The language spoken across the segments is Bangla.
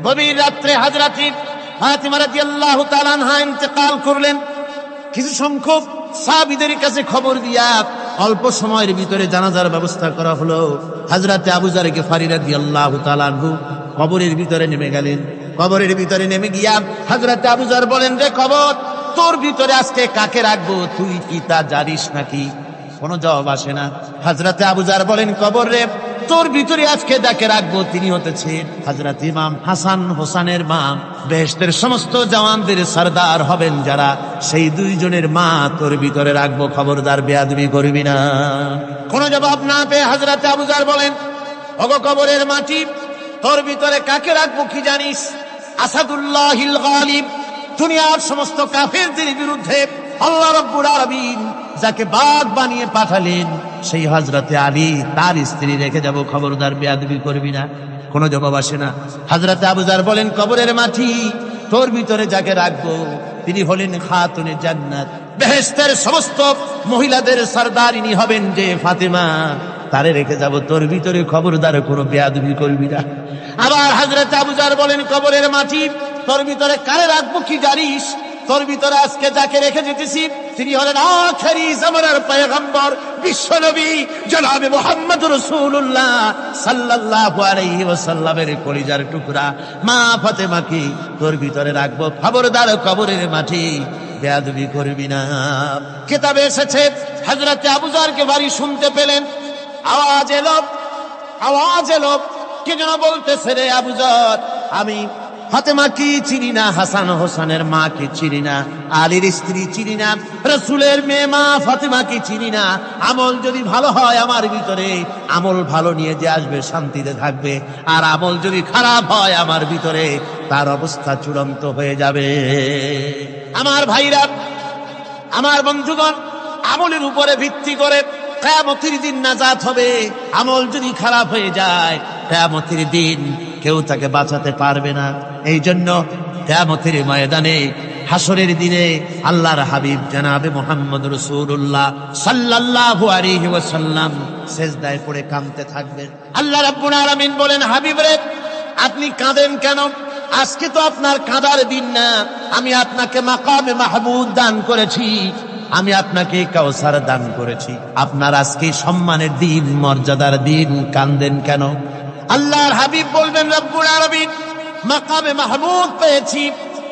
গভীর রাত্রে হযরত ফাতিমা রাদিয়াল্লাহু তাআলা আনহা ইন্তেকাল করলেন। কিছু সংখ্যক সাহাবীদের কাছে খবর দিয়া অল্প সময়ের ভিতরে জানাজার ব্যবস্থা করা হলো। হযরত আবু যর গিফারী রাদিয়াল্লাহু তাআলা আনহু কবরের ভিতরে নেমে গেলেন। কবরের ভিতরে নেমে গিয়া হযরত আবু যর বলেন, রে কবর, তোর ভিতরে আজকে কাকে রাখবো, তুই কি তা জানিস নাকি? কোনো জবাব আসে না। হযরত আবু যর বলেন, কবর রে, তোর ভিতরে আজকে যাকে রাখবো তিনি হতেছেন হযরত ইমাম হাসান হোসেনের মা, বেহেশতের সমস্ত জওয়ানদের সরদার হবেন যারা, সেই দুইজনের মা তোর ভিতরে রাখবো, খবরদার বেয়াদবি করবি না। কোনো জবাব না পেয়ে হযরত আবু যর বলেন, ওগো কবরের মাটি, তোর ভিতরে কাকে রাখবো কি জানিস? আসাদুল্লাহিল গালিব, দুনিয়ার সমস্ত কাফেরদের বিরুদ্ধে আল্লাহ রাব্বুল আলামিন যাকে বাঘ বানিয়ে পাঠালেন, সেই হযরতে আলী, তার স্ত্রী রেখে যাব, খবরদার বেয়াদবি করবি না। কোনো জবাব আসে না। হযরতে আবু যর বলেন, কবরের মাটি, তোর ভিতরে যাকে রাখবো তিনি হলেন খাতুনে জান্নাত, বেহেশতের সমস্ত মহিলাদের সরদারিনী হবেন যে ফাতেমা, তারে রেখে যাব, তোর ভিতরে খবরদার কোনো বেয়াদবি করবি না। আবার হযরত আবু যর বলেন, কবরের মাটি, তোর ভিতরে কারে রাখবো কি জানিস? তোর ভিতরে আজকে যাকে রেখে যেতেছি তিনি হলেন আখেরি জামানার পয়গম্বর বিশ্বনবী জনাবে মুহাম্মদ রাসূলুল্লাহ সাল্লাল্লাহু আলাইহি ওয়াসাল্লামের কলিজার টুকরা মা ফাতেমাকে তোর ভিতরে রাখবো, খবরদার কবরের মাটি বেয়াদবি করবি না। কিতাবে এসেছে হযরত আবু যরকে বাড়ি শুনতে পেলেন, আওয়াজ এলো, কে যেন বলতেছে, রে আবু যর, আমি ফাতেমা কি চিনি না, হাসান হোসেনের মা কি চিনি না, আলীর স্ত্রী চিনি না, রাসূলের মেয়ে মা ফাতেমা কি চিনি না। আমল যদি ভালো হয় আমার ভিতরে, আমল ভালো নিয়ে যে আসবে শান্তিতে থাকবে, আর আমল যদি খারাপ হয় আমার ভিতরে, তার অবস্থা চূড়ান্ত হয়ে যাবে। আমার ভাইরা, আমার বন্ধুগণ, আমলের উপরে ভিত্তি করে কিয়ামতের দিন নাজাত হবে। আমল যদি খারাপ হয়ে যায়, কিয়ামতের দিন কেউ তাকে বাঁচাতে পারবে না। এই জন্য কিয়ামতের ময়দানে, হাসরের দিনে আল্লাহর হাবিব জনাবে মুহাম্মদ রাসূলুল্লাহ সাল্লাল্লাহু আলাইহি ওয়াসাল্লাম সিজদায় পড়ে কাঁদতে থাকবেন। আল্লাহ রাব্বুল আলামিন বলেন, হাবিব রে, আপনি কাঁদেন কেন? আজকে তো আপনার কাঁদার দিন না, আমি আপনাকে মাকামে মাহমুদ দান করেছি, আমি আপনাকে কাউসার দান করেছি, আপনার আজকে সম্মানের দিন, মর্যাদার দিন, কাঁদেন কেন? আল্লাহর হাবিব বলবেন, রব্বুল আলামিন, মাকামে মাহমুদ পেয়েছি,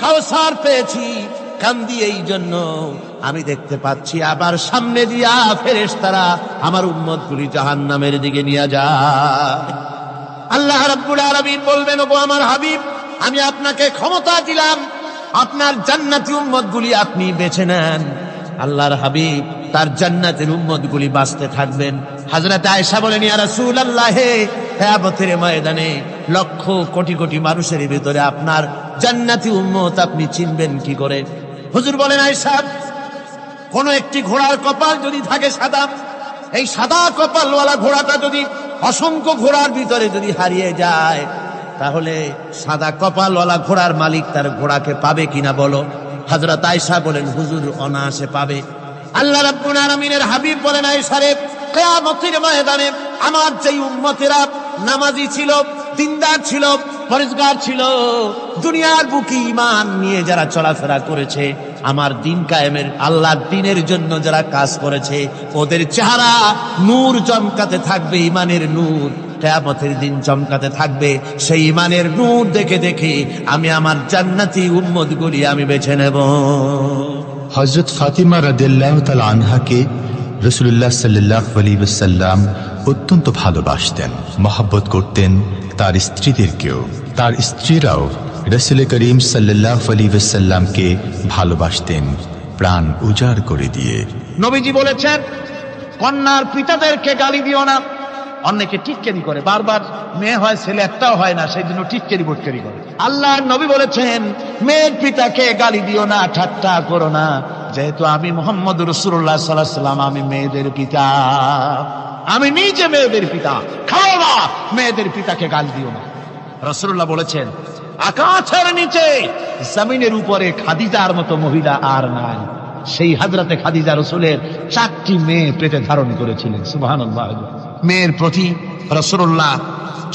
কাউসার পেয়েছি, কান্দি এই জন্য আমি দেখতে পাচ্ছি আবার সামনে দিয়া ফেরেশতারা আমার উম্মতগুলি জাহান্নামের দিকে নিয়ে যায়। আল্লাহ রাব্বুল আলামিন বলবেন, ওগো আমার হাবিব, আমি আপনাকে ক্ষমতা দিলাম, আপনার জান্নাতি উম্মতগুলি আপনি বেছে নেন। আল্লাহর হাবিব তার জান্নাতের উম্মতগুলি বাঁচতে থাকবেন। হযরত আয়েশা বলেন, ইয়া রাসূলুল্লাহ, কিয়ামতের ময়দানে লক্ষ কোটি কোটি মানুষের ভিতরে আপনার জান্নাতি উম্মত আপনি চিনবেন কি করে? হুজুর বলেন, আয়েশা, কোন একটি ঘোড়ার কপাল যদি থাকে সাদা, এই সাদা কপালওয়ালা ঘোড়াটা যদি অসংখ্য ঘোড়ার ভিতরে যদি হারিয়ে যায়, তাহলে সাদা কপালওয়ালা ঘোড়ার মালিক তার ঘোড়াকে পাবে কিনা বলো? হযরত আয়েশা বলেন, হুজুর, অনায়াসে পাবে। আল্লাহ রাব্বুল আলামিনের হাবিব বলেন, আয়েশা রে, কিয়ামতের ময়দানে আমার যেই উম্মতেরা নামাজি ছিল, দিনদার ছিল, পরেজগার ছিল, দুনিয়ার বুকে ঈমান নিয়ে যারা চলাফেরা করেছে, আমার দিন কায়েমের, আল্লাহর দ্বীনের জন্য যারা কাজ করেছে, ওদের চেহারা নূর চমকাতে থাকবে, ঈমানের নূর কিয়ামতের দিন চমকাতে থাকবে। সেই ঈমানের নূর দেখে দেখে আমি আমার জান্নাতি উম্মতগুলি আমি বেছে নেব। হযরত ফাতিমা রাদিয়াল্লাহু তাআলা আনহাকে রাসূলুল্লাহ সাল্লাল্লাহু আলাইহি ওয়াসাল্লাম অত্যন্ত ভালোবাসতেন, মহব্বত করতেন তার স্ত্রীদেরকেও। তার স্ত্রীরাও রাসূল করিম সাল্লাল্লাহু আলাইহি ওয়াসাল্লামকে ভালোবাসতেন প্রাণ উজাড় করে দিয়ে। নবীজি বলেছেন, কন্যার পিতাদেরকে গালি দিও না। অনেকে টিটকারি করে, বারবার মেয়ে হয় ছেলে একটাও হয় না, সেই জন্য টিটকারি বটকারি করে। আল্লাহর নবী বলেছেন, মেয়ের পিতাকে গালি দিও না, ঠাট্টা করো না, যেহেতু আমি মুহাম্মদ রাসূলুল্লাহ সাল্লাল্লাহু আলাইহি ওয়াসাল্লাম, আমি মেয়েদের পিতা, আমি নিজে মেয়েদের পিতা। খাও না, মেয়েদের পিতাকে গালি দিও না। রাসূলুল্লাহ বলেছেন, আকাশের নিচে জমিনের উপরে খাদিজার মতো মহিলা আর নাই। সেই হযরতে খাদিজা রাসূলের 4টি মেয়ে পেটে ধারণ করেছিলেন। সুবহানাল্লাহ। মেয়ের প্রতি রাসূলুল্লাহ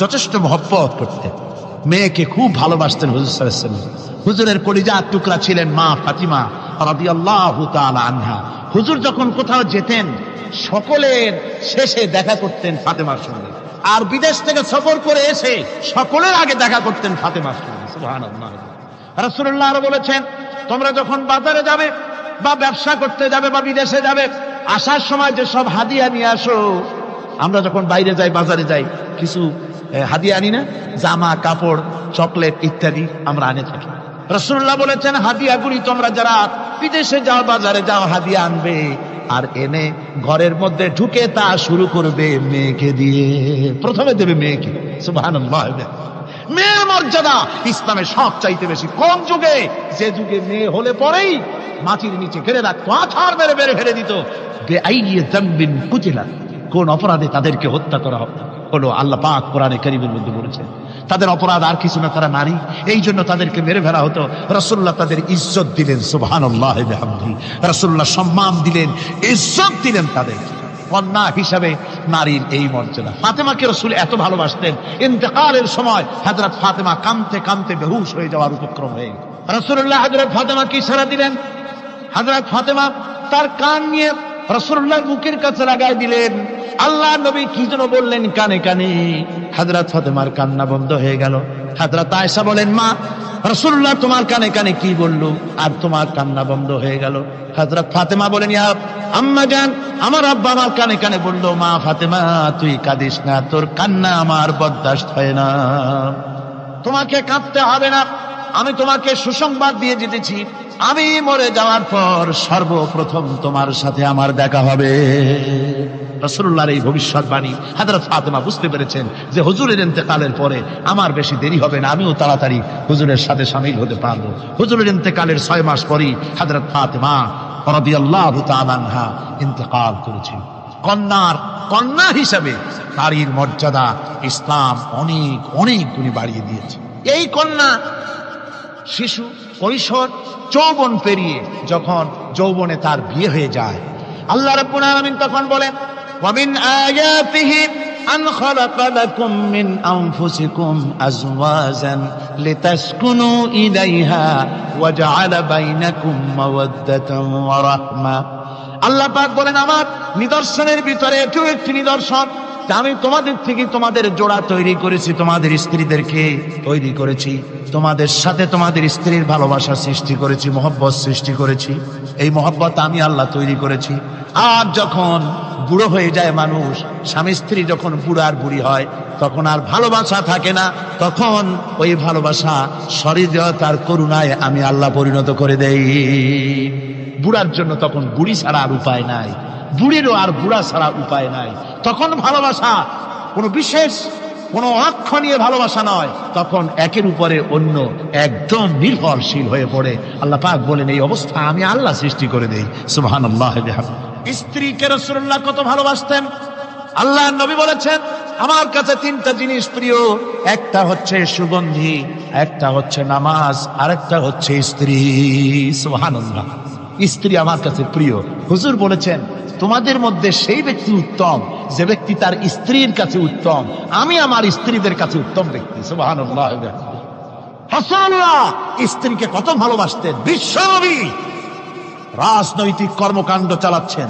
যথেষ্ট মহব্বত করতেন। মেয়েকে খুব ভালোবাসতেন হুজুর সাল্লাল্লাহু আলাইহি ওয়াসাল্লাম। হুজুরের কলিজার টুকরা ছিলেন মা ফাতিমা রাদিয়াল্লাহু তাআলা আনহা। হুজুর যখন কোথাও যেতেন সকলের শেষে দেখা করতেন ফাতেমার সঙ্গে, আর বিদেশ থেকে সফর করে এসে সকলের আগে দেখা করতেন ফাতেমার সঙ্গে। সুবহানাল্লাহ। রাসূলুল্লাহ আরো বলেছেন, তোমরা যখন বাজারে যাবে বা ব্যবসা করতে যাবে বা বিদেশে যাবে, আসার সময় যে সব হাদিয়া নিয়ে আসো। আমরা যখন বাইরে যাই, বাজারে যাই, কিছু হাদিয়া আনি না? জামা কাপড়, চকলেট ইত্যাদি আমরা আনে থাকি। রাসূলুল্লাহ বলেছেন, হাদিয়াগুলি তোমরা যারা বিদেশে যাও, বাজারে যাও, হাদিয়া আনবে আর এনে ঘরের মধ্যে ঢুকে তা শুরু করবে মেয়েকে দিয়ে। প্রথমে দেবে মেয়েকে। সুবহানাল্লাহ। মেয়ের মর্যাদা ইসলামে সব চাইতে বেশি। কোন যুগে? যে যুগে মেয়ে হলে পরেই মাটির নিচে ঘিরে রাখতো, আছাড় মেরে বেড়ে ফেলে দিত। বেআইনি যামবিন কুতিলাত, কোন অপরাধে তাদেরকে হত্যা করা হলো। আল্লাহ পাক কোরআনে কারীমের মধ্যে বলেছেন তাদের অপরাধ আর কিছু না, তারা নারী, এই জন্য তাদেরকে মেরে ফেলা হতো। রাসূলুল্লাহ তাদের ইজ্জত দিলেন। সুবহানাল্লাহ বিহামদিহি। রাসূলুল্লাহ সম্মান দিলেন, ইজ্জত দিলেন তাদের। কন্যা হিসাবে নারীর এই মর্যাদা। ফাতেমাকে রাসূল এত ভালোবাসতেন, ইন্তেকালের সময় হযরত ফাতেমা কাঁদতে কাঁদতে বেহুশ হয়ে যাওয়ার উপক্রম হয়ে গেল। রাসূলুল্লাহ হযরত ফাতেমাকে ইশারা দিলেন। হযরত ফাতেমা তার কান নিয়ে রাসূলুল্লাহর মুখের কাছে লাগাই দিলেন। আল্লাহ নবী কি যেন বললেন কানে কানে। হযরত ফাতেমার কান্না বন্ধ হয়ে গেল। হযরত আয়েশা বলেন, মা, রাসূলুল্লাহ তোমার কানে কানে কি বলল আর তোমার কান্না বন্ধ হয়ে গেল? হযরত ফাতেমা বলেন, ইয়া আম্মা জান, আমার আব্বা আমার কানে কানে বলল, মা ফাতেমা তুই কাঁদিস না, তোর কান্না আমার বরদাস্ত হয় না, তোমাকে কাঁদতে হবে না। আমি তোমাকে সুসংবাদ দিয়ে যেতেছি, আমি মরে যাওয়ার পর সর্বপ্রথম তোমার সাথে আমার দেখা হবে। রাসূলুল্লাহর এই ভবিষ্যৎবাণী হযরত ফাতেমা বুঝতে পেরেছেন যে হুজুরের ইন্তেকালের পরে আমার বেশি দেরি হবে না, আমিও তাড়াতাড়ি হুজুরের সাথে শামিল হতে পারবো। হুজুরের ইন্তেকালের 6 মাস পরেই হযরত ফাতেমা রাদিয়াল্লাহু তাআলা আনহা ইন্তেকাল করেছেন। কন্যা হিসাবে নারীর মর্যাদা ইসলাম অনেক অনেক গুণে বাড়িয়ে দিয়েছে। এই কন্যা শিশু, কৈশোর, যৌবন পেরিয়ে যখন যৌবনে তার বিয়ে হয়ে যায়, আল্লাহ রাব্বুল আলামিন তখন বলেন, ওয়া মিন আয়াতিহি আন খালাকা লাকুম মিন আনফুসিকুম আজওয়াজান লিতাসকুনু ইলাইহা ওয়া জাআলা বাইনাকুম মাওয়াদ্দাতান ওয়া রাহমা। আল্লাহ পাক বলেন, আমার নিদর্শনের ভিতরে এটিও একটি নিদর্শন, আমি তোমাদের থেকে তোমাদের জোড়া তৈরি করেছি, তোমাদের স্ত্রীদেরকে তৈরি করেছি, তোমাদের সাথে তোমাদের স্ত্রীর ভালোবাসা সৃষ্টি করেছি, মহব্বত সৃষ্টি করেছি। এই মহব্বত আমি আল্লাহ তৈরি করেছি। আর যখন বুড়ো হয়ে যায় মানুষ, স্বামী স্ত্রী যখন বুড়ার বুড়ি হয়, তখন আর ভালোবাসা থাকে না, তখন ওই ভালোবাসা সহৃদয়তার করুণায় আমি আল্লাহ পরিণত করে দেই। বুড়ার জন্য তখন বুড়ি ছাড়া আর উপায় নাই, বুড়িরও আর বুড়া ছাড়া উপায় নাই। তখন ভালোবাসা কোনো বিশেষ কোনো অক্ষণীয় ভালোবাসা নয়, তখন একের উপরে অন্য একদম নির্ভরশীল হয়ে পড়ে। আল্লাহ পাক বলেন, এই অবস্থা আমি আল্লাহ সৃষ্টি করে দেই। সুবহানাল্লাহ। স্ত্রীকে রাসূলুল্লাহ কত ভালোবাসতেন। আল্লাহর নবী বলেছেন, আমার কাছে 3টা জিনিস প্রিয়, একটা হচ্ছে সুগন্ধি, একটা হচ্ছে নামাজ, আরেকটা হচ্ছে স্ত্রী। সুবহানাল্লাহ। স্ত্রী আমার কাছে প্রিয়। হুজুর বলেছেন, তোমাদের মধ্যে সেই ব্যক্তি উত্তম যে ব্যক্তি তার স্ত্রীর কাছে উত্তম। আমি আমার স্ত্রীদের কাছে উত্তম ব্যক্তি। সুবহানাল্লাহ। রাসূলুল্লাহ স্ত্রীকে কত ভালোবাসতেন। বিশ্বনবী রাজনৈতিক কর্মকাণ্ড চালাচ্ছেন,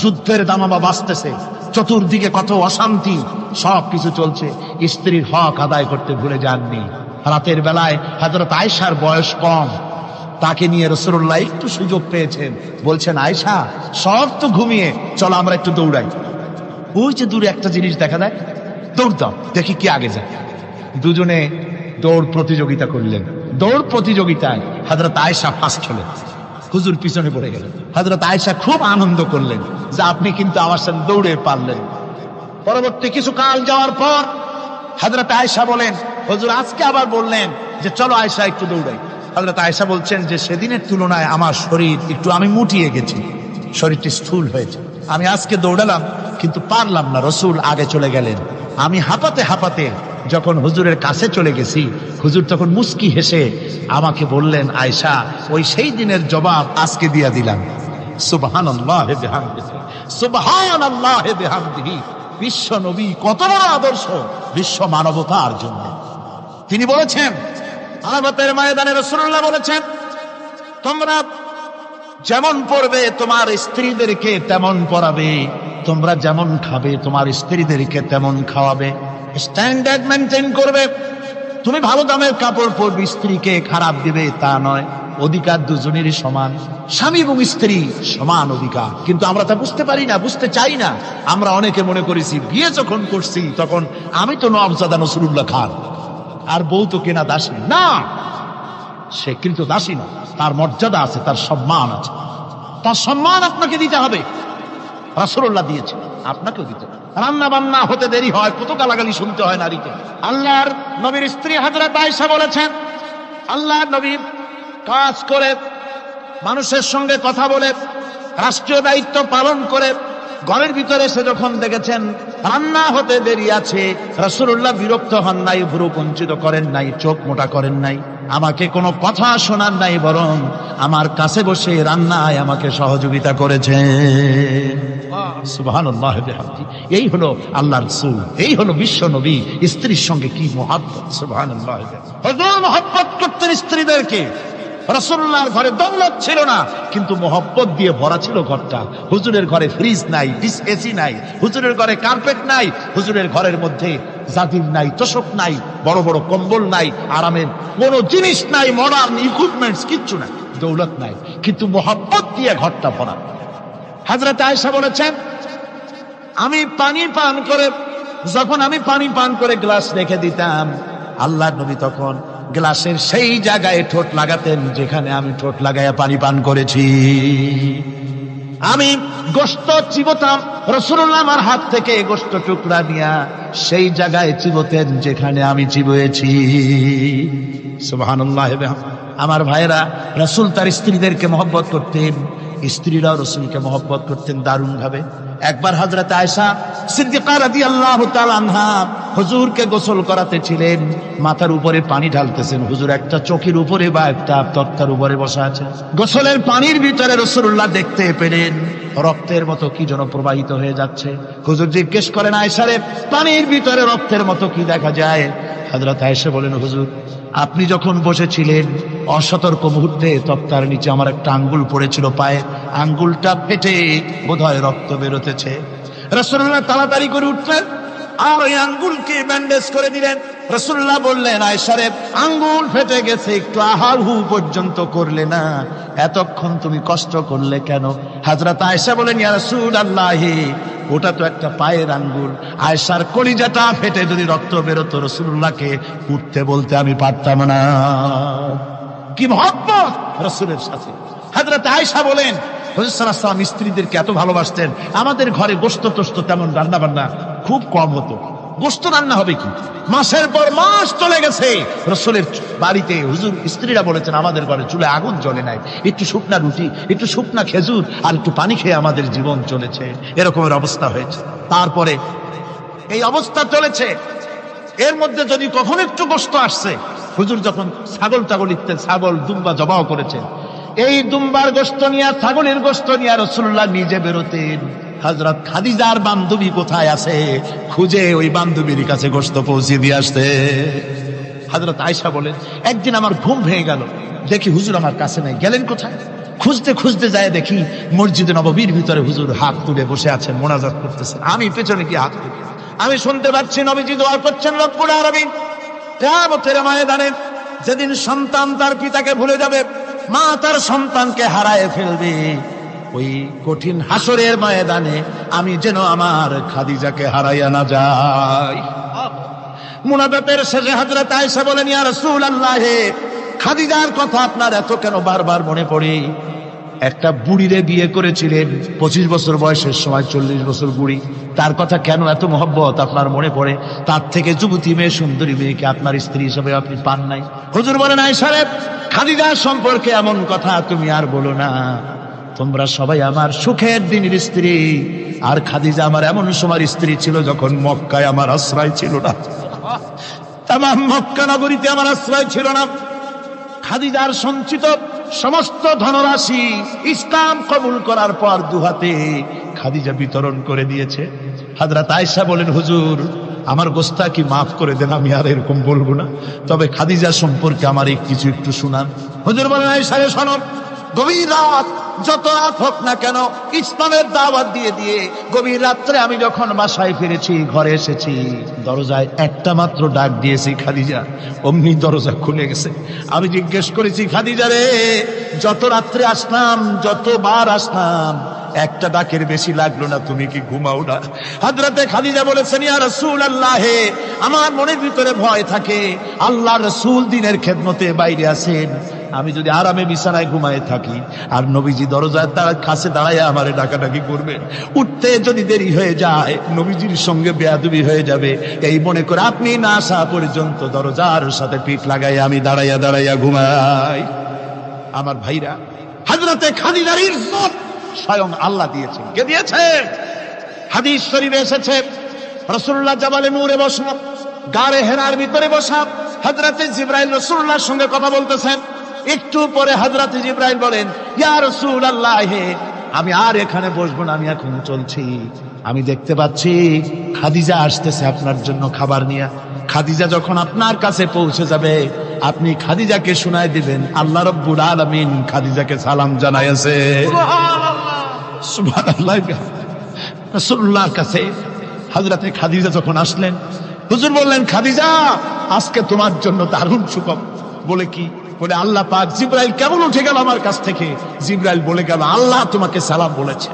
যুদ্ধের দামামা বাজতেছে, চতুর্দিকে কত অশান্তি, সবকিছু চলছে, স্ত্রীর হক আদায় করতে ভুলে যাননি। রাতের বেলায় হযরত আয়েশার বয়স কম, তাকে নিয়ে রাসূলুল্লাহ একটু সুযোগ পেয়েছেন, বলছেন, আয়েশা সব তো ঘুমিয়ে, চলো আমরা একটু দৌড়াই। ওই যে দূরে একটা জিনিস দেখা যায়, দৌড় দাও, দেখি কি আগে যায়। দুজনে দৌড় প্রতিযোগিতা করলেন। দৌড় প্রতিযোগিতায় হযরত আয়েশা ফার্স্ট হলেন, হুজুর পিছনে পড়ে গেলেন। হযরত আয়েশা খুব আনন্দ করলেন যে আপনি কিন্তু আমার সাথে দৌড়ে পারলেন। পরবর্তী কিছু কাল যাওয়ার পর হযরত আয়েশা বলেন, হুজুর আজকে আবার বললেন যে চলো আয়েশা একটু দৌড়াই। হযরত আয়েশা বলছেন যে সেদিনের তুলনায় আমার শরীর একটু, আমি মুটিয়ে গেছি, শরীরটি স্থূল হয়েছে, আমি আজকে দৌড়ালাম কিন্তু পারলাম না। রাসূল আগে চলে গেলেন, আমি হাঁপাতে হাঁপাতে যখন হুজুরের কাছে চলে গেছি, হুজুর তখন মুস্কি হেসে আমাকে বললেন, আয়েশা ওই সেই দিনের জবাব আজকে দিয়া দিলাম। সুবহানাল্লাহ বিহামদিহি, সুবহানাল্লাহ বিহামদিহি। বিশ্ব নবী কত বড় আদর্শ বিশ্ব মানবতার জন্য। তিনি বলেছেন, আরাফাতের ময়দানে রাসূলুল্লাহ বলেছেন, তোমরা যেমন পড়বে তোমার স্ত্রীদেরকে তেমন পড়াবে, তোমরা যেমন খাবে তোমার স্ত্রীদেরকে তেমন খাওয়াবে, স্ট্যান্ডার্ড মেনটেন করবে। তুমি ভালো দামের কাপড় পরবে, স্ত্রীকে খারাপ দিবে তা নয়। অধিকার দুজনেরই সমান, স্বামী এবং স্ত্রী সমান অধিকার। কিন্তু আমরা তা বুঝতে পারি না, বুঝতে চাই না। আমরা অনেকে মনে করেছি বিয়ে যখন করছি তখন আমি তো নওয়াবজাদা নসরুল্লাহ খান, আর বউ তো কেনা দাসী না। সে কিন্তু দাসী না, তার মর্যাদা আছে, তার সম্মান আছে। তার সম্মান আপনাকে দিতে হবে। রাসূলুল্লাহ দিয়েছে, আপনাকেও দিতে হবে। রান্না বান্না হতে দেরি হয়, কত গালাগালি শুনতে হয় নারীকে। আল্লাহর নবীর স্ত্রী হযরত আয়েশা বলেছেন, আল্লাহর নবী কাজ করে, মানুষের সঙ্গে কথা বলে, রাষ্ট্রীয় দায়িত্ব পালন করে ঘরের ভিতরে এসে যখন দেখেছেন রান্না হতে দেরি আছে, রাসূলুল্লাহ বিরক্ত হন নাই, ভ্রু কুঞ্চিত করেন নাই, চোখ মোটা করেন নাই, আমাকে কোনো কথা শোনান নাই, বরং আমার কাছে বসে রান্নায় আমাকে সহযোগিতা করেছেন। সুবহানাল্লাহ বিহামদি। এই হলো আল্লাহর রাসূল, এই হলো বিশ্ব নবী। স্ত্রীর সঙ্গে কি মহব্বত! সুবহানাল্লাহ। হুজুর মহব্বত করতেন স্ত্রীদেরকে। রাসূলুল্লাহর ঘরে দৌলত ছিল না, কিন্তু মহব্বত দিয়ে ভরা ছিল ঘরটা। হুজুরের ঘরে ফ্রিজ নাই, এসি নাই, হুজুরের ঘরে কার্পেট নাই, হুজুরের ঘরের মধ্যে জাদির নাই, তোশক নাই, বড় বড় কম্বল নাই, আরামের কোনো জিনিস নাই, মডার্ন ইকুইপমেন্টস কিচ্ছু নাই, দৌলত নাই, কিন্তু মহব্বত দিয়ে ঘরটা ভরা। হযরত আয়েশা বলেছেন, আমি পানি পান করে, যখন আমি পানি পান করে গ্লাস রেখে দিতাম, আল্লাহর নবী তখন গ্লাসের সেই জায়গায় ঠোঁট লাগাতেন যেখানে আমি ঠোঁট লাগাইয়া পানি পান করেছি। আমি গোশত চিবোতাম, রাসূলুল্লাহ আমার হাত থেকে গোশত টুকরা নিয়া সেই জায়গায় চিবোতেন যেখানে আমি চিবুয়েছি। সুবহানাল্লাহ। আমার ভাইরা, রাসূল তার স্ত্রীদেরকে মহব্বত করতেন, স্ত্রীরাও রাসূলকে মহব্বত করতেন দারুণ ভাবে। একবার হযরত আয়েশা সিদ্দিকা রাদিয়াল্লাহু তাআলা আনহা হুজুরকে গোসল করাতে ছিলেন, মাথার উপরে পানি ঢালতেছেন, হুজুর একটা চকির উপরে বা একটা তক্তার উপরে বসা আছে। গোসলের পানির ভিতরে রাসূলুল্লাহ দেখতে পেলেন রক্তের মতো কি যেন প্রবাহিত হয়ে যাচ্ছে। হুজুর জিজ্ঞেস করেন, আয়েশা রে, পানির ভিতরে রক্তের মতো কি দেখা যায়? হযরত আয়েশা বলেন, হুজুর আপনি যখন বসেছিলেন অসতর্ক মুহূর্তে তক্তার নিচে আমার একটা আঙ্গুল পড়েছিল পায়ে, আঙ্গুলটা ফেটে বোধহয় রক্ত বেরোতেছে। রাসূলুল্লাহ তাড়াতাড়ি করে উঠলেন আর ওই আঙ্গুলকে ব্যান্ডেজ করে দিলেন। রাসূলুল্লাহ বললেন, আয়েশা রে, আঙ্গুল ফেটে গেছে, একটু আহার হু পর্যন্ত করলে না, এতক্ষণ তুমি কষ্ট করলে কেন? হযরত আয়েশা বলেন, ইয়া রাসূলুল্লাহ, ওটা তো একটা পায়ের আঙ্গুল। আয়েশার কলিজাটা ফেটে যদি রক্ত বেরোতো রাসূলুল্লাহকে উঠতে বলতে আমি পারতাম না। কি মহব্বত রাসূলের সাথে! হযরত আয়েশা বলেন, হুজুর সাল্লাল্লাহু আলাইহি ওয়াসাল্লাম স্ত্রীদেরকে এত ভালোবাসতেন, আমাদের ঘরে গোশত টোস্ত তেমন রান্না বান্না খুব কম হতো। গোশত রান্না হবে কি, মাসের পর মাস চলে গেছে রাসূলের বাড়িতে, হুজুর স্ত্রীরা বলেছেন আমাদের ঘরে চুলে আগুন জ্বলে নাই, একটু শুকনা রুটি, একটু শুকনা খেজুর আর একটু পানি খেয়ে আমাদের জীবন চলেছে। এরকমের অবস্থা হয়েছে। তারপরে এই অবস্থা চলেছে, এর মধ্যে যদি কখনো একটু গোশত আসছে, হুজুর যখন ছাগল ইত্যাদি ছাগল দুম্বা জবাও করেছেন, এই দুম্বার গোশত নিয়ে, ছাগলের গোশত নিয়ে রাসূলুল্লাহ নিজে বেরোতেন। হযরত খাদিজার বান্ধবী কোথায় আছে খুঁজে ওই বান্ধবীর কাছে গোশত পৌঁছে দিয়ে আসতে। হযরত আয়েশা বলেন, একদিন আমার ঘুম ভেঙে গেল, দেখি হুজুর আমার কাছে নাই, গেলেন কোথায়? খুঁজতে খুঁজতে যায় দেখি মসজিদে নববীর ভিতরে হুজুর হাত তুলে বসে আছেন, মোনাজাত করতেছেন। আমি পেছনে কি হাত তুলি, আমি শুনতে পাচ্ছি নবীজি দোয়া করছেন রব্বুল আলামিন কিয়ামতের ময়দানে যেদিন সন্তান তার পিতাকে ভুলে যাবে, মা তার সন্তানকে হারায় ফেলবে, ওই কঠিন হাসরের ময়দানে আমি যেন আমার খাদিজাকে হারাইয়া না যাই। মুনাজাতের শেষে হযরত আয়েশা বলেন, ইয়া রাসূলুল্লাহ, খাদিজার কথা আপনার এত কেন বারবার মনে পড়ে? একটা বুড়িরে বিয়ে করেছিলেন 25 বছর বয়সের সময়, 40 বছর বুড়ি, তার কথা কেন এত মহব্বত আপনার মনে পড়ে? তার থেকে যুবতী মেয়ে, সুন্দরী মেয়েকে আপনার স্ত্রী হিসেবে আপনি পান নাই। হুজুর বলেন, আয়েশা রে, খাদিজা সম্পর্কে এমন কথা তুমি আর বলো না, তোমরা সবাই আমার সুখের দিনের স্ত্রী, আর খাদিজা আমার এমন সময় স্ত্রী ছিল যখন মক্কায় আমার আশ্রয় ছিল না, তামাম মক্কা নগরীতে আমার আশ্রয় ছিল না। খাদিজার সঞ্চিত সমস্ত ধনরাশি ইসলাম কবুল করার পর দুহাতে খাদিজা বিতরণ করে দিয়েছে। হযরত আয়েশা বলেন, হুজুর আমার গোস্তাকি মাফ করে দেন, আমি আর এরকম বলবো না, তবে খাদিজা সম্পর্কে আমার এই কিছু একটু শুনান। হুজুর বলেন, এই সারে শোনো, গভীর রাত, যত রাত হোক না কেন, ইসলামের দাওয়াত দিয়ে দিয়ে গভীর রাত্রে আমি যখন বাসায় ফিরেছি, ঘরে এসেছি, দরজায় একটা মাত্র ডাক দিয়েছি, খাদিজা, অমনি দরজা খুলে গেছে। আমি জিজ্ঞেস করেছি, খাদিজা রে, যত রাত্রে আসলাম, যতবার আসলাম, একটা ডাকের বেশি লাগলো না, তুমি কি ঘুমাও না? হযরতে খাদিজা বলেছেন, ইয়া রাসূলুল্লাহ, আমার মনের ভিতরে ভয় থাকে, আল্লাহ রাসূল দিনের খেদমতে বাইরে আছেন, আমি যদি আরামে বিছানায় ঘুমায় থাকি আর নবীজি দরজার কাছে দাঁড়ায় আমারে ডাকাডাকি করবে, উঠতে যদি দেরি হয়ে যায় নবীজির সঙ্গে বেয়াদবি হয়ে যাবে, এই মনে করে আপনি না আসা পর্যন্ত দরজার সাথে পিঠ লাগাই আমি দাঁড়াইয়া দাঁড়াইয়া ঘুমাই। আমার ভাইরা, হযরতে খাদিজার ইজ্জত স্বয়ং আল্লাহ দিয়েছেন। কে দিয়েছে? হাদিস শরীফে এসেছে, রাসূলুল্লাহ জাবালে নূরে বসা, গারে হেরার ভিতরে বসা, হযরতে জিবরাইল রাসূলুল্লাহর সঙ্গে কথা বলতেছেন। একটু পরে হযরতে জিবরাইল বলেন, ইয়া রাসূলুল্লাহ, আমি আর এখানে বসবো না, আমি এখন চলছি। আমি দেখতে পাচ্ছি খাদিজা আসতেছে আপনার জন্য খাবার নিয়ে। খাদিজা যখন আপনার কাছে পৌঁছে যাবে, আপনি খাদিজাকে শোনায় দিবেন আল্লাহ রাব্বুল আলামিন খাদিজাকে সালাম জানাইছে। সুবহানাল্লাহ। রাসূলুল্লাহর কাছে হযরতে খাদিজা যখন আসলেন, হুজুর বললেন, খাদিজা, আজকে তোমার জন্য দারুণ সুখবর। বলে কি? বলে, আল্লাহ পাক, জিবরাইল কেমন উঠে গেল আমার কাছ থেকে, জিবরাইল বলে গেল আল্লাহ তোমাকে সালাম বলেছে।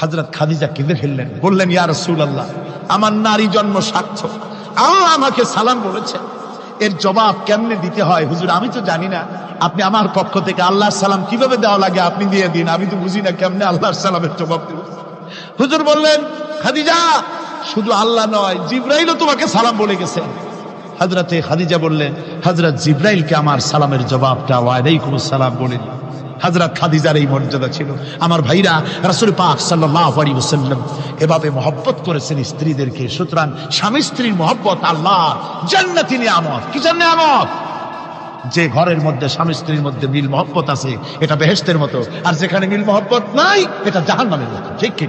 হযরত খাদিজা কেঁদে ফেললেন, বললেন, ইয়া রাসূলুল্লাহ, আমার নারী জন্ম সার্থক, আল্লাহ আমাকে সালাম বলেছে, এর জবাব কেমনে দিতে হয় হুজুর আমি তো জানি না, আপনি আমার পক্ষ থেকে আল্লাহর সালাম কিভাবে দেওয়া লাগে আপনি দিয়ে দিন, আমি তো বুঝি না কেমনে আল্লাহর সালামের জবাব দেব। হুজুর বললেন, খাদিজা, শুধু আল্লাহ নয়, জিবরাইলও তোমাকে সালাম বলে গেছে। হযরতে খাদিজা বললেন, হযরত জিবরাইলকে আমার সালামের জবাবটা ওয়ালাইকুমুস সালাম বলে দিন। হযরত খাদিজার এই মর্যাদা ছিল। আমার ভাইরা, রাসূল পাক সাল্লাল্লাহু আলাইহি ওয়াসাল্লাম এভাবে মহব্বত করেছেন স্ত্রীদেরকে। সুতরাং স্বামী স্ত্রীর মহব্বত আল্লাহর জান্নাতি নিয়ামত। কিসের নিয়ামত? যে ঘরের মধ্যে স্বামী স্ত্রীর মধ্যে মিল মহব্বত আছে, এটা বেহেশতের মতো, আর যেখানে মিল মহব্বত নাই, এটা জাহান্নামের মতো। ঠিক কি?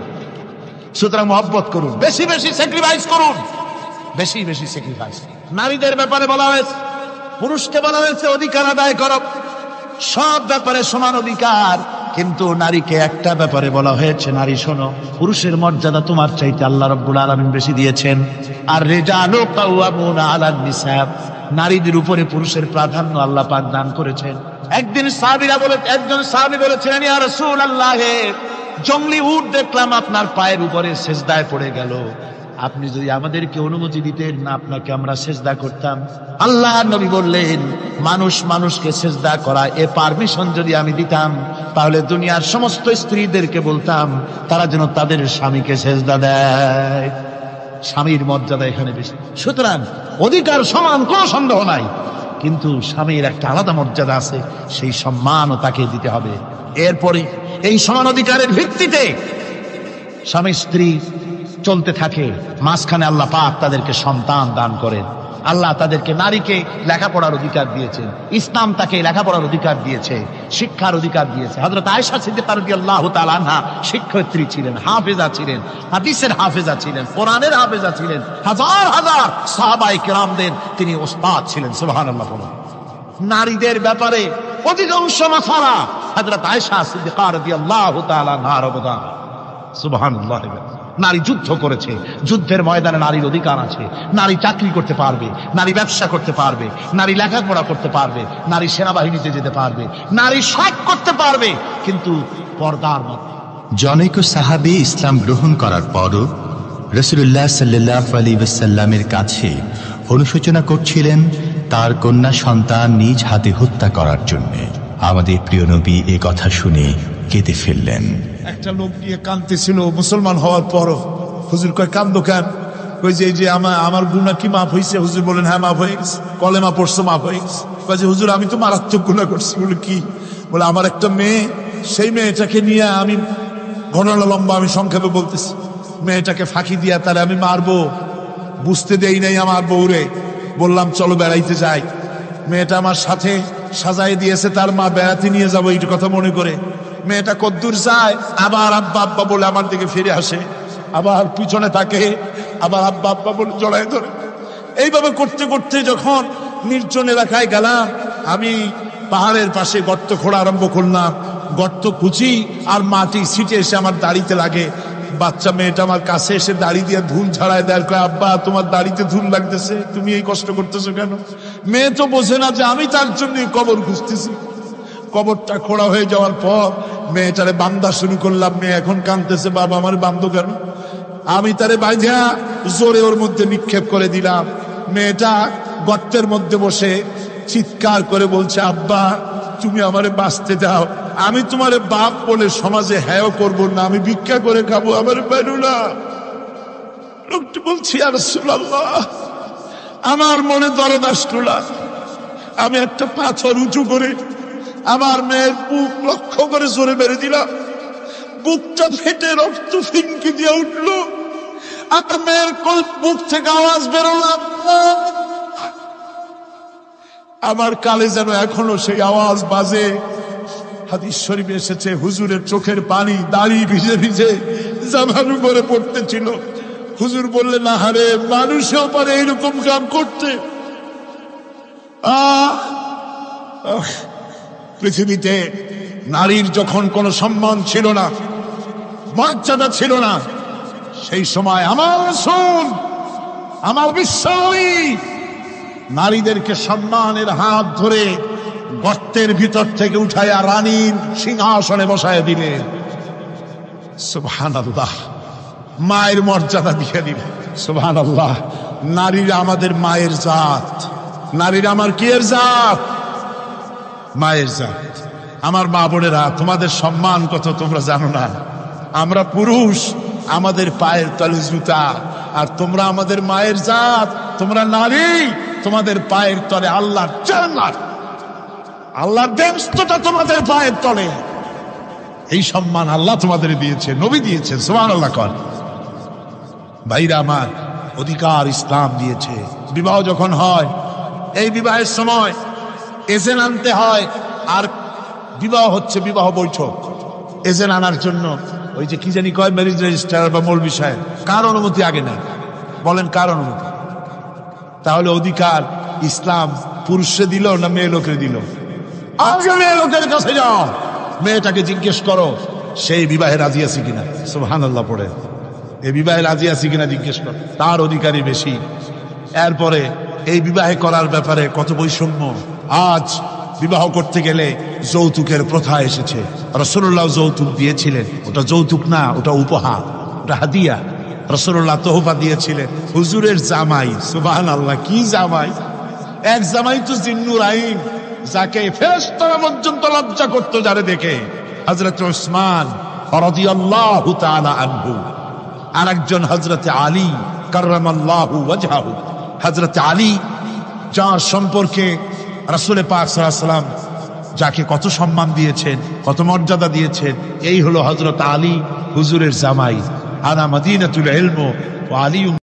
সুতরাং মহব্বত করুন, বেশি বেশি স্যাক্রিফাইস করুন, বেশি বেশি স্যাক্রিফাইস। নারীদের ব্যাপারে বলা হয়েছে, পুরুষকে বলা হয়েছে অধিকার আদায় করো, সব ব্যাপারে সমান অধিকার, কিন্তু নারীকে একটা ব্যাপারে বলা হয়েছে, নারী শোনো, পুরুষের মর্যাদা তোমার চাইতে আল্লাহ রাব্বুল আলামিন বেশি দিয়েছেন। আর রিজালু কাওয়ামুনা আলান নিসা, নারীদের উপরে পুরুষের প্রাধান্য আল্লাহ পাক দান করেছেন। একদিন একজন সাহাবী বলেছিলেন, ইয়া রাসূলুল্লাহ, জংলি উট দেখলাম আপনার পায়ের উপরে সেজদায় পড়ে গেল, আপনি যদি আমাদেরকে অনুমতি দিতেন না, আপনাকে আমরা সেজদা করতাম। আল্লাহর নবী বললেন, মানুষ মানুষকে সেজদা করা, এ পারমিশন যদি আমি দিতাম, তাহলে দুনিয়ার সমস্ত স্ত্রীদেরকে বলতাম তারা যেন তাদের স্বামীকে সেজদা দেয়। স্বামীর মর্যাদা এখানে বেশি। সুতরাং অধিকার সমান, কোনো সন্দেহ নাই, কিন্তু স্বামীর একটা আলাদা মর্যাদা আছে, সেই সম্মানও তাকে দিতে হবে। এরপরে এই সমান অধিকারের ভিত্তিতে স্বামী স্ত্রী চলতে থাকে, মাঝখানে আল্লাহ পাক তাদেরকে সন্তান দান করেন। আল্লাহ তাদেরকে, নারীকে লেখাপড়ার অধিকার দিয়েছেন, ইসলাম তাকে লেখাপড়ার অধিকার দিয়েছে, শিক্ষার অধিকার দিয়েছে। হযরত আয়েশা সিদ্দিকা রাদিয়াল্লাহু তাআলা আনহা শিক্ষয়িত্রী ছিলেন, হাফেজা ছিলেন, হাদিসের হাফেজা ছিলেন, কোরআনের হাফেজা ছিলেন, হাজার হাজার সাহাবায়ে কেরামদের তিনি ওস্তাদ ছিলেন। সুবহানাল্লাহ। নারীদের ব্যাপারে অধিকাংশ মাসালা হযরত আয়েশা সিদ্দিকা রাদিয়াল্লাহু তাআলা আনহার অবদান। সুবহানাল্লাহ। নারী যুদ্ধ করেছে, যুদ্ধের ময়দানে নারীর অধিকার আছে, নারী চাকরি করতে পারবে, নারী ব্যবসা করতে পারবে, নারী লেখাপড়া করতে পারবে, নারী সেনাবাহিনীতে যেতে পারবে, নারী সব করতে পারবে, কিন্তু পর্দার মধ্যে। জনৈক সাহাবী ইসলাম গ্রহণ করার পরও রাসূলুল্লাহ সাল্লাল্লাহু আলাইহি ওয়াসাল্লামের কাছে অনুশোচনা করছিলেন তার কন্যা সন্তান নিজ হাতে হত্যা করার জন্য। আমাদের প্রিয় নবী এ কথা শুনে কেঁদে ফেললেন। একটা লোক গিয়ে কাঁদতেছিল মুসলমান হওয়ার পরও। হুজুর কয়, কান্দো কেন? কই যে এই যে আমার গুনাহ কি মাফ হয়েছে? হুজুর বলেন, হ্যাঁ মাফ হয়ে গেছে। কলেমা পড়ছো, মাফ হয়ে গেছে। কয় যে হুজুর আমি তো মারাত্মক গুনাহ করছি। বলে কি? বলে আমার একটা মেয়ে, সেই মেয়েটাকে নিয়ে আমি, ঘটনা লম্বা, আমি সংক্ষেপে বলতেছি, মেয়েটাকে ফাঁকি দিয়া তারে আমি মারবো, বুঝতে দেই নাই আমার বউরে। বললাম চলো বেড়াইতে যাই, মেয়েটা আমার সাথে সাজাই দিয়েছে তার মা, বেড়াতে নিয়ে যাবো এই কথা মনে করে। মেয়েটা কদ্দূর যায়, আবার আব্বা আব্বা বলে আমার দিকে ফিরে আসে, আবার পিছনে থাকে, আবার আব্বা আব্বা বলে জড়ায় ধরে। এইভাবে করতে করতে যখন নির্জন এলাকায় গেলাম, আমি পাহাড়ের পাশে গর্ত খোঁড়া আরম্ভ করলাম। গর্ত কুচি আর মাটি ছিটে এসে আমার দাড়িতে লাগে। বাচ্চা মেয়েটা আমার কাছে এসে দাড়ি দিয়ে ধুল ঝাড়ায় দেয়, আব্বা তোমার দাড়িতে ধুল লাগতেছে, তুমি এই কষ্ট করতেছো কেন? মেয়ে তো বোঝে না যে আমি তার জন্য কবর খুঁজতেছি। কবরটা খোঁড়া হয়ে যাওয়ার পর মেয়েটারে বান্ধা শুরু করলাম। মেয়ে এখন কাঁদতেছে, বাবা আমার বান্ধব কেন? আমি তারে বাঁধা জোরে ওর মধ্যে নিক্ষেপ করে দিলাম। মেয়েটা গর্তের মধ্যে বসে চিৎকার করে বলছে, আব্বা তুমি আমারে বাঁচতে দাও, আমি তোমারে বাপ বলে সমাজে হ্যাঁ করবো না, আমি ভিক্ষা করে খাবো, আমার বেরো না। লোকটি বলছি, ইয়া রাসূলুল্লাহ, আমার মনে দরদ আসলো না। আমি একটা পাথর উঁচু করে আমার মেয়ের বুক লক্ষ্য করে জোরে মেরে দিলাম। বুকটা ফেটে রক্ত ফিনকি দিয়ে উঠলো। আমার মেয়ের বুক থেকে আওয়াজ বেরোলো, আমার কালে যেন এখনো সেই আওয়াজ বাজে। হাদিস শরীফে এসেছে, হুজুরের চোখের পানি দাড়ি ভিজে ভিজে জামার উপরে পড়তেছিল। হুজুর বললেন, আহারে, মানুষও পারে এইরকম কাম করতে। পৃথিবীতে নারীর যখন কোনো সম্মান ছিল না, মর্যাদা ছিল না, সেই সময় আমার রাসূল, আমার বিশ্বনবী নারীদেরকে সম্মানের হাত ধরে গর্তের ভিতর থেকে উঠাইয়া রানীর সিংহাসনে বসায় দিলেন। সুবহানাল্লাহ, মায়ের মর্যাদা দিয়ে দিলেন। সুবহানাল্লাহ, নারীরা আমাদের মায়ের জাত। নারীরা আমার কিয়ের জাত? মায়ের জাত। আমার মা বোনেরা, তোমাদের সম্মান কত তোমরা জানো না। আমরা পুরুষ, আমাদের পায়ের তলে জুতা, আর তোমরা আমাদের মায়ের জাত। তোমরা নারী, তোমাদের পায়ের তলে আল্লাহর জান্নাত, আল্লাহর বেহেশতটা তোমাদের পায়ের তলে। এই সম্মান আল্লাহ তোমাদের দিয়েছে, নবী দিয়েছে। সুবহানাল্লাহ কর। ভাইরা আমার, অধিকার ইসলাম দিয়েছে। বিবাহ যখন হয়, এই বিবাহের সময় এজেন্ট আনতে হয়। আর বিবাহ হচ্ছে বিবাহ বৈঠক। এজেন্ট আনার জন্য ওই যে কি জানি কয়, ম্যারেজ রেজিস্ট্রার বা মৌলবি সাহেব, কার অনুমতি আগে নেয়? বলেন কার অনুমতি? তাহলে অধিকার ইসলাম পুরুষে দিল না মেয়ে লোকের দিল? আগে মেয়ে লোকের কাছে যাও, মেয়েটাকে জিজ্ঞেস করো সেই বিবাহে রাজি আছে কিনা। সুবহানাল্লাহ পড়ে, এই বিবাহে রাজি আছে কিনা জিজ্ঞেস করো, তার অধিকারই বেশি। এরপরে এই বিবাহে করার ব্যাপারে কত বৈষম্য। আজ বিবাহ করতে গেলে যৌতুকের প্রথা এসেছে। রাসূলুল্লাহ যৌতুক দিয়েছিলেন, ওটা যৌতুক না, ওটা উপহার, ওটা হাদিয়া। রাসূলুল্লাহ তোহফা দিয়েছিলেন হুজুরের জামাই। সুবহানাল্লাহ, কি জামাই! এক জামাই তো জিন্নুর আইন, যাকে ফেরেশতারা পর্যন্ত লজ্জা করত যারে দেখে, হযরত উসমান রাদিয়াল্লাহু তাআলা আনহু। আর একজন হযরত আলী কাররামাল্লাহু ওয়াজহাহু। হযরত আলী, যার সম্পর্কে রাসূল পাক সাল্লাল্লাহু আলাইহি ওয়াসাল্লাম যাকে কত সম্মান দিয়েছেন, কত মর্যাদা দিয়েছেন, এই হলো হযরত আলী হুজুরের জামাই। আনা মদিনাতুল ইলম ওয়া আলী